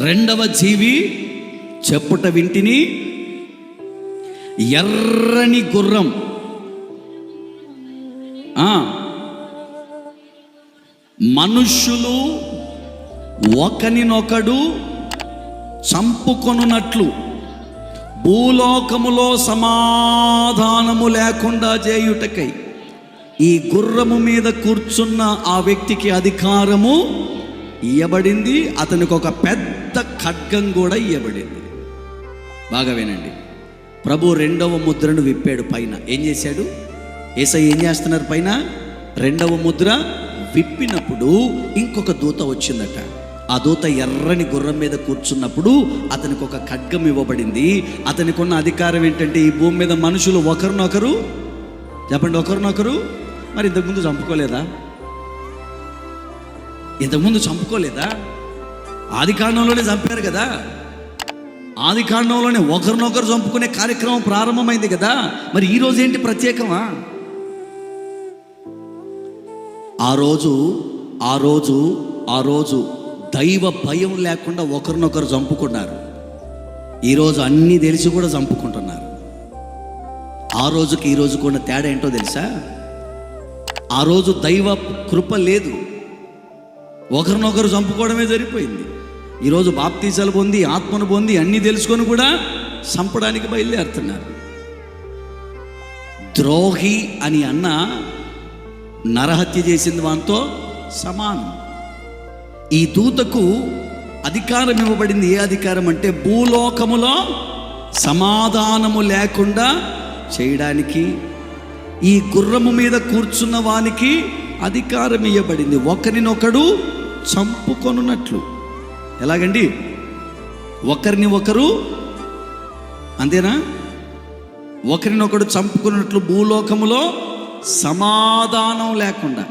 రెండవ జీవి చెప్పుట వింటిని, ఎర్రని గుర్రం. మనుష్యులు ఒకనినొకడు చంపుకొనున్నట్లు భూలోకములో సమాధానము లేకుండా చేయుటకై ఈ గుర్రము మీద కూర్చున్న ఆ వ్యక్తికి అధికారము ఇవ్వబడింది. అతనికి ఒక పెద్ద ఖడ్గం కూడా ఇవ్వబడింది. బాగా వినండి. ప్రభు రెండవ ముద్రను విప్పాడు. పైన ఏం చేశాడు? యేసయ్య ఏం చేస్తున్నారు? పైన రెండవ ముద్ర విప్పినప్పుడు ఇంకొక దూత వచ్చిందట. ఆ దూత ఎర్రని గుర్రం మీద కూర్చున్నప్పుడు అతనికి ఒక ఖడ్గం ఇవ్వబడింది. అతనికి ఉన్న అధికారం ఏంటంటే, ఈ భూమి మీద మనుషులు ఒకరినొకరు, చెప్పండి, ఒకరినొకరు మరి ఇంతకుముందు చంపుకోలేదా? ఇంతకుముందు చంపుకోలేదా? ఆది కాండంలోనే చంపారు కదా. ఆది కాండంలోనే ఒకరినొకరు చంపుకునే కార్యక్రమం ప్రారంభమైంది కదా. మరి ఈరోజు ఏంటి ప్రత్యేకమా? ఆ రోజు దైవ భయం లేకుండా ఒకరినొకరు చంపుకున్నారు. ఈరోజు అన్నీ తెలిసి కూడా చంపుకుంటున్నారు. ఆ రోజుకి ఈ రోజుకు ఉన్న తేడా ఏంటో తెలుసా? ఆ రోజు దైవ కృప లేదు, ఒకరినొకరు చంపుకోవడమే సరిపోయింది. ఈరోజు బాప్తీసాలు పొంది, ఆత్మను పొంది, అన్నీ తెలుసుకొని కూడా చంపడానికి బయలుదేరుతున్నారు. ద్రోహి అని అన్న నరహత్య చేసింది వానితో సమానం. ఈ దూతకు అధికారం ఇవ్వబడింది. ఏ అధికారం అంటే, భూలోకములో సమాధానము లేకుండా చేయడానికి ఈ గుర్రము మీద కూర్చున్న వానికి అధికారం ఇవ్వబడింది. ఒకరినొకడు చంపుకొనున్నట్లు. ఎలాగండి? ఒకరిని ఒకరు, అంతేనా? ఒకరినొకడు చంపుకున్నట్లు భూలోకములో సమాధానం లేకుండా.